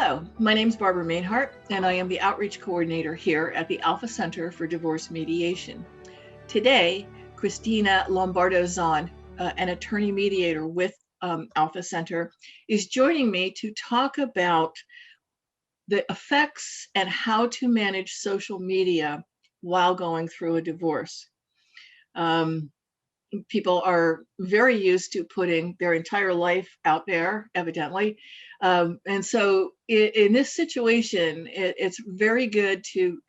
Hello, my name is Barbara Mainhart, and I am the Outreach Coordinator here at the Alpha Center for Divorce Mediation. Today, Christina Lombardo-Zaun, an attorney-mediator with Alpha Center, is joining me to talk about the effects and how to manage social media while going through a divorce. People are very used to putting their entire life out there, evidently. And so in this situation, it's very good to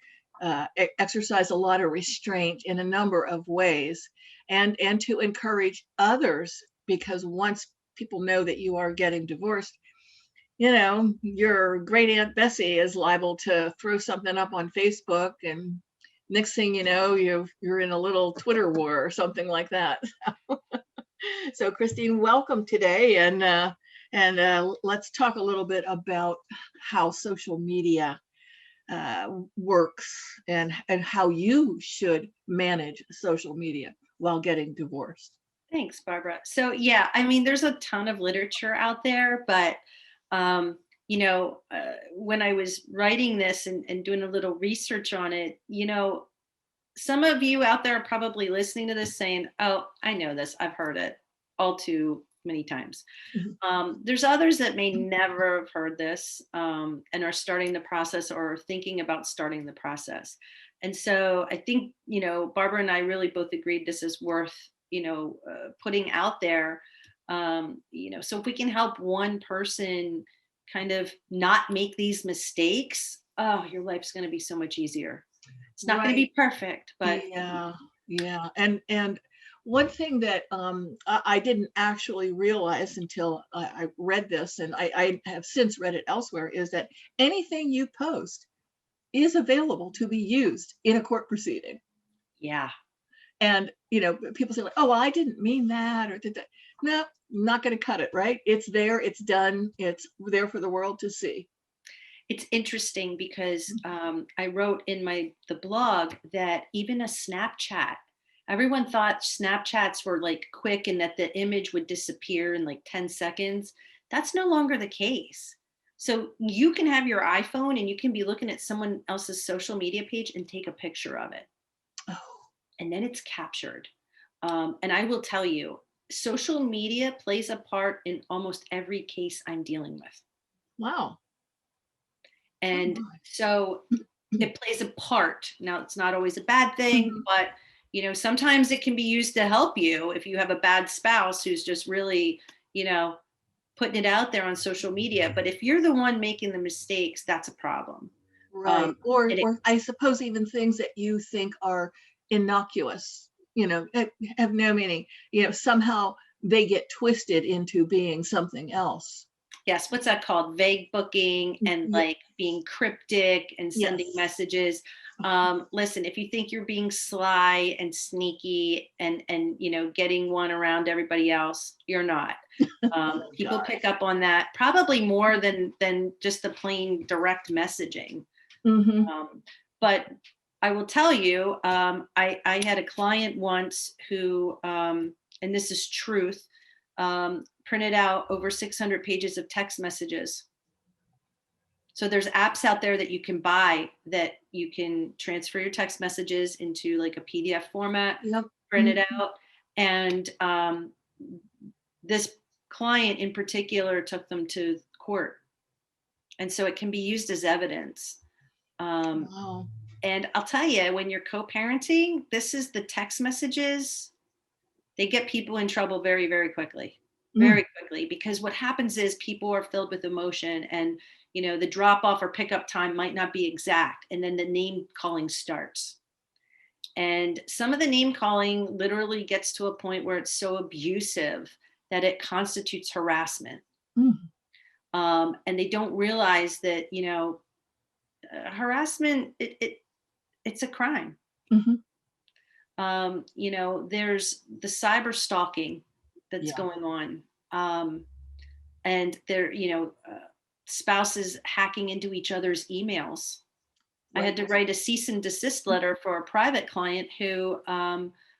exercise a lot of restraint in a number of ways and to encourage others, because once people know that you are getting divorced, you know, your great Aunt Bessie is liable to throw something up on Facebook, and next thing you know, you're in a little Twitter war or something like that. So Christine, welcome today, and let's talk a little bit about how social media works and how you should manage social media while getting divorced. Thanks, Barbara. So yeah, I mean, there's a ton of literature out there, but when I was writing this and doing a little research on it, some of you out there are probably listening to this saying, "Oh, I know this. I've heard it all too many times." There's others that may never have heard this and are starting the process or thinking about starting the process. And so I think, Barbara and I really both agreed this is worth, putting out there. So if we can help one person kind of not make these mistakes, oh, your life's going to be so much easier. It's not going to be perfect, but yeah. And one thing that I didn't actually realize until I read this, and I have since read it elsewhere, is that anything you post is available to be used in a court proceeding. Yeah. And, people say, like, "Oh, well, I didn't mean that," or did that. No, not going to cut it, right? It's there, it's done, it's there for the world to see. It's interesting because I wrote in the blog that even a Snapchat, everyone thought Snapchats were like quick and that the image would disappear in like 10 seconds. That's no longer the case. So you can have your iPhone and you can be looking at someone else's social media page and take a picture of it. Oh. And then it's captured. And I will tell you, social media plays a part in almost every case I'm dealing with. Wow. And so it plays a part. Now, it's not always a bad thing, but sometimes it can be used to help you if you have a bad spouse who's just really, putting it out there on social media. But if you're the one making the mistakes, that's a problem. Right. Or I suppose even things that you think are innocuous, have no meaning, somehow they get twisted into being something else. Yes. What's that called? Vague booking and like being cryptic and sending messages. Listen, if you think you're being sly and sneaky and getting one around everybody else, you're not. People pick up on that probably more than just the plain direct messaging. But I will tell you, I had a client once who, and this is truth, printed out over 600 pages of text messages. So there's apps out there that you can buy that you can transfer your text messages into like a PDF format, print it out. And this client in particular took them to court. And so it can be used as evidence. Wow. And I'll tell you, when you're co-parenting, this is the text messages, they get people in trouble very, very quickly. Very quickly, because what happens is people are filled with emotion and, the drop off or pickup time might not be exact. And then the name calling starts. And some of the name calling literally gets to a point where it's so abusive that it constitutes harassment. And they don't realize that, harassment, it's a crime. There's the cyber stalking that's going on. And they're, spouses hacking into each other's emails. Right. I had to write a cease and desist letter for a private client who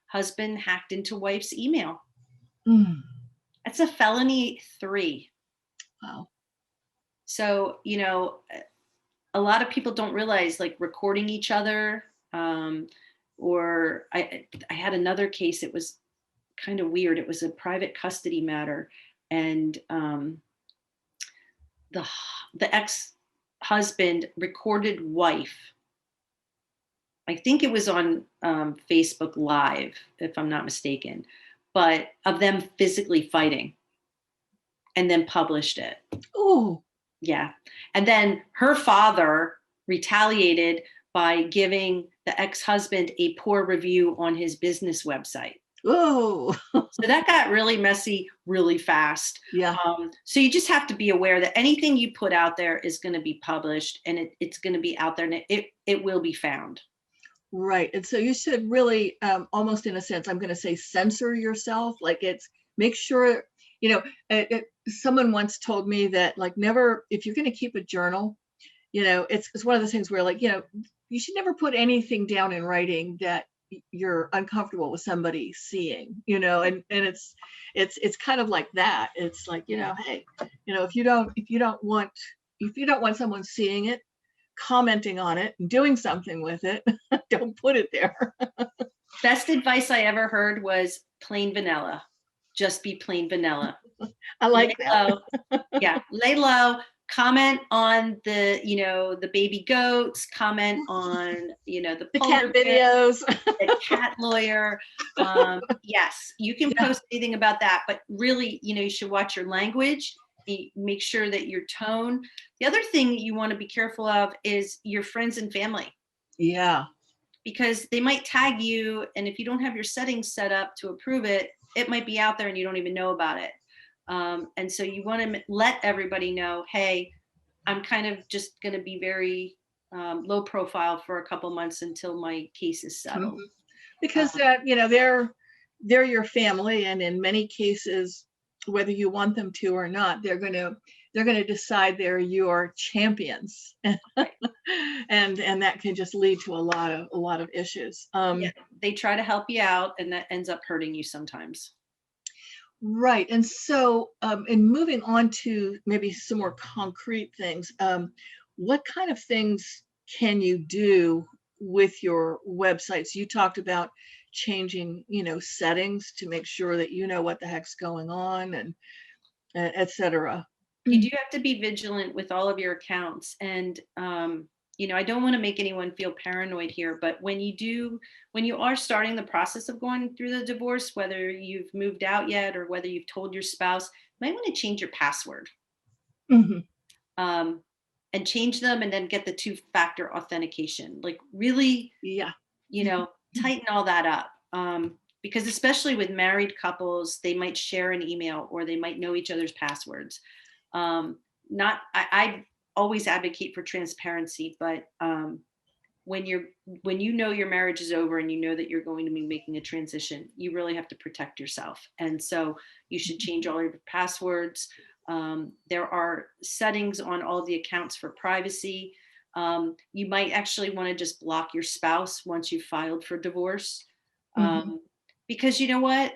husband hacked into wife's email. That's a felony 3. Wow. So, a lot of people don't realize, like, recording each other. Or I had another case. It was kind of weird. It was a private custody matter, and the the ex husband recorded wife. I think it was on Facebook Live, if I'm not mistaken, but of them physically fighting, and then published it. Oh, Yeah. And then her father retaliated by giving the ex-husband a poor review on his business website. oh, So that got really messy really fast. yeah. So you just have to be aware that anything you put out there is going to be published, and it's going to be out there, and it will be found. Right. And so you should really, almost in a sense, I'm going to say censor yourself. Like make sure, someone once told me that, like, never, if you're going to keep a journal, it's one of those things where, like, you should never put anything down in writing that you're uncomfortable with somebody seeing, and it's kind of like that. It's like, hey, if you don't want someone seeing it, commenting on it, and doing something with it, don't put it there. Best advice I ever heard was plain vanilla. Just be plain vanilla. I like Lay that. low. Yeah, lay low. Comment on the baby goats. Comment on the The polar cat bear, videos. the cat lawyer. Yes, you can Yeah. post anything about that, but really, you should watch your language. Make sure that your tone. The other thing that you want to be careful of is your friends and family, Yeah. because they might tag you, and if you don't have your settings set up to approve it, it might be out there and you don't even know about it. And so you want to let everybody know, hey, I'm kind of just going to be very low profile for a couple months until my case is settled. Mhm. Because Um, they're your family, and in many cases, whether you want them to or not, they're gonna decide they're your champions, right. and that can just lead to a lot of issues. Yeah, they try to help you out, and that ends up hurting you sometimes. Right. And so, in moving on to maybe some more concrete things, what kind of things can you do with your websites? You talked about changing, settings to make sure that you know what the heck's going on, and et cetera. You do have to be vigilant with all of your accounts, and I don't want to make anyone feel paranoid here, but when you are starting the process of going through the divorce, whether you've moved out yet or whether you've told your spouse, you might want to change your password, Mhm. um, and change them, and then get the two-factor authentication. Like, really, Yeah. tighten all that up. Because especially with married couples, they might share an email, or they might know each other's passwords. Not I always advocate for transparency, but when you know your marriage is over and you know that you're going to be making a transition, you really have to protect yourself. And so you should change all your passwords. There are settings on all the accounts for privacy. You might actually want to just block your spouse once you've filed for divorce. Mhm. Um, because you know what?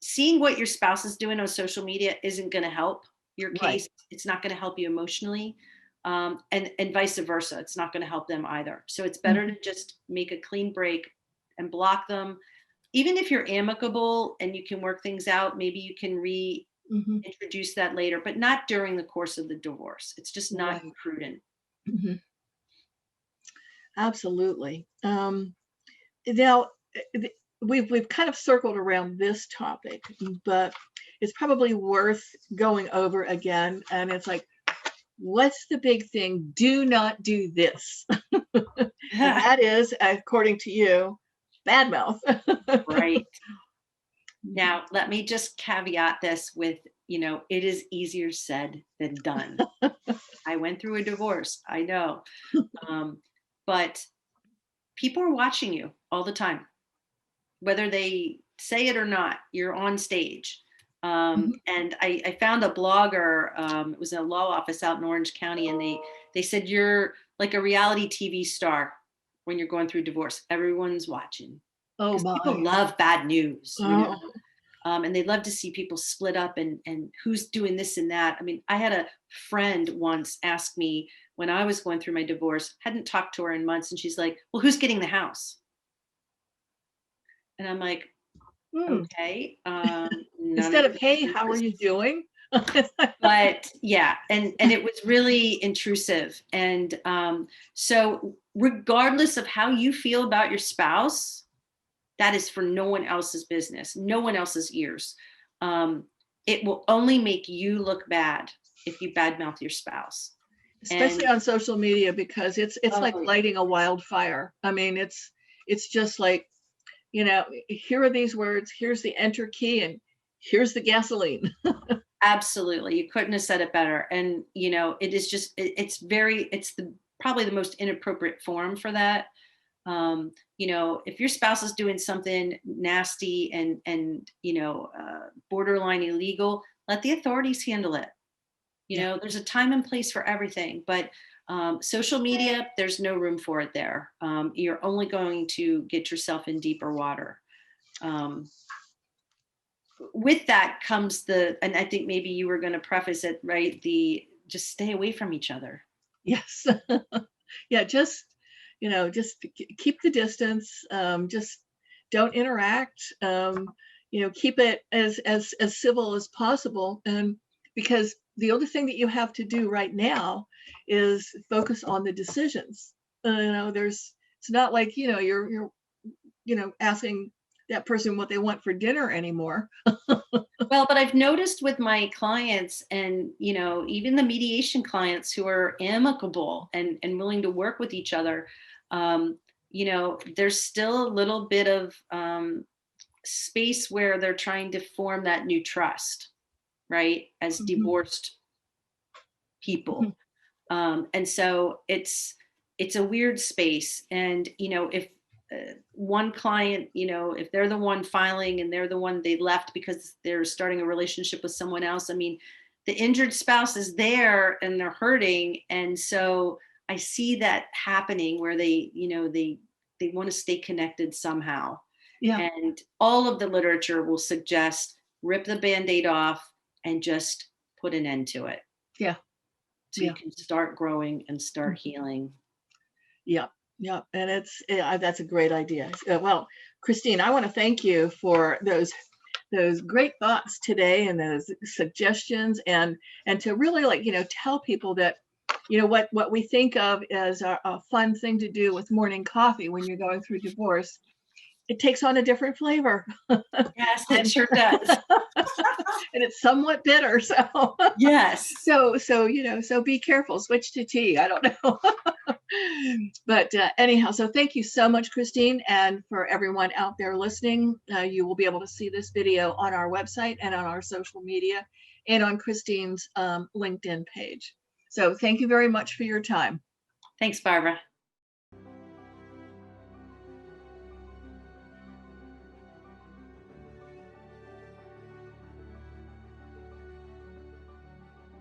Seeing what your spouse is doing on social media isn't going to help your Right. case. It's not going to help you emotionally. And vice versa. It's not going to help them either. So it's better Mhm. to just make a clean break and block them. Even if you're amicable and you can work things out, maybe you can Mhm. reintroduce that later, but not during the course of the divorce. It's just not Right. prudent. Mhm. Absolutely. Now, we've kind of circled around this topic, but it's probably worth going over again. And it's like, what's the big thing? Do not do this. And that is, according to you, bad mouth. Right. Now, let me just caveat this with, it is easier said than done. I went through a divorce. I know. Um, but people are watching you all the time, whether they say it or not. You're on stage. Mhm. And I found a blogger. It was in a law office out in Orange County, and they said you're like a reality TV star when you're going through divorce. Everyone's watching, Oh because people my. love bad news. Oh. And they love to see people split up, and who's doing this and that. I mean, I had a friend once asked me when I was going through my divorce, hadn't talked to her in months, and she's like, "Well, who's getting the house?" And I'm like, Hmm. "Okay, none of Instead your of, hey, how are business." you doing? But yeah, and it was really intrusive. And so regardless of how you feel about your spouse, that is for no one else's business, no one else's ears. Um, it will only make you look bad if you badmouth your spouse. Especially And on social media, because it's like oh, lighting a wildfire. I mean, it's just like, here are these words, here's the enter key, and here's the gasoline. absolutely, you couldn't have said it better. And it is just it's the probably the most inappropriate form for that. If your spouse is doing something nasty and borderline illegal, let the authorities handle it. Yeah. There's a time and place for everything, but social media, there's no room for it there. You're only going to get yourself in deeper water. Um, with that comes and I think maybe you were going to preface it, right? The just stay away from each other. Yes. Yeah, just keep the distance. Just don't interact. Keep it as civil as possible. And because the only thing that you have to do right now is focus on the decisions. It's not like, you're asking that person what they want for dinner anymore. Well, but I've noticed with my clients and, even the mediation clients who are amicable and willing to work with each other, there's still a little bit of space where they're trying to form that new trust, right? As Mhm. divorced people. And so it's a weird space. And if one client, if they're the one filing and they're the one they left because they're starting a relationship with someone else, I mean, the injured spouse is there and they're hurting. And so I see that happening where they want to stay connected somehow. Yeah, And all of the literature will suggest rip the band-aid off and just put an end to it yeah, so you yeah. can start growing and start healing. Yeah, yeah, and that's a great idea. Well, Christine, I want to thank you for those great thoughts today and those suggestions, and to really, like, tell people that what we think of as a fun thing to do with morning coffee when you're going through divorce, it takes on a different flavor. Yes, it and sure does. and it's somewhat bitter. So Yes. so be careful. Switch to tea. I don't know. But anyhow, so thank you so much, Christine. And for everyone out there listening, you will be able to see this video on our website and on our social media and on Christine's LinkedIn page. So thank you very much for your time. Thanks, Barbara.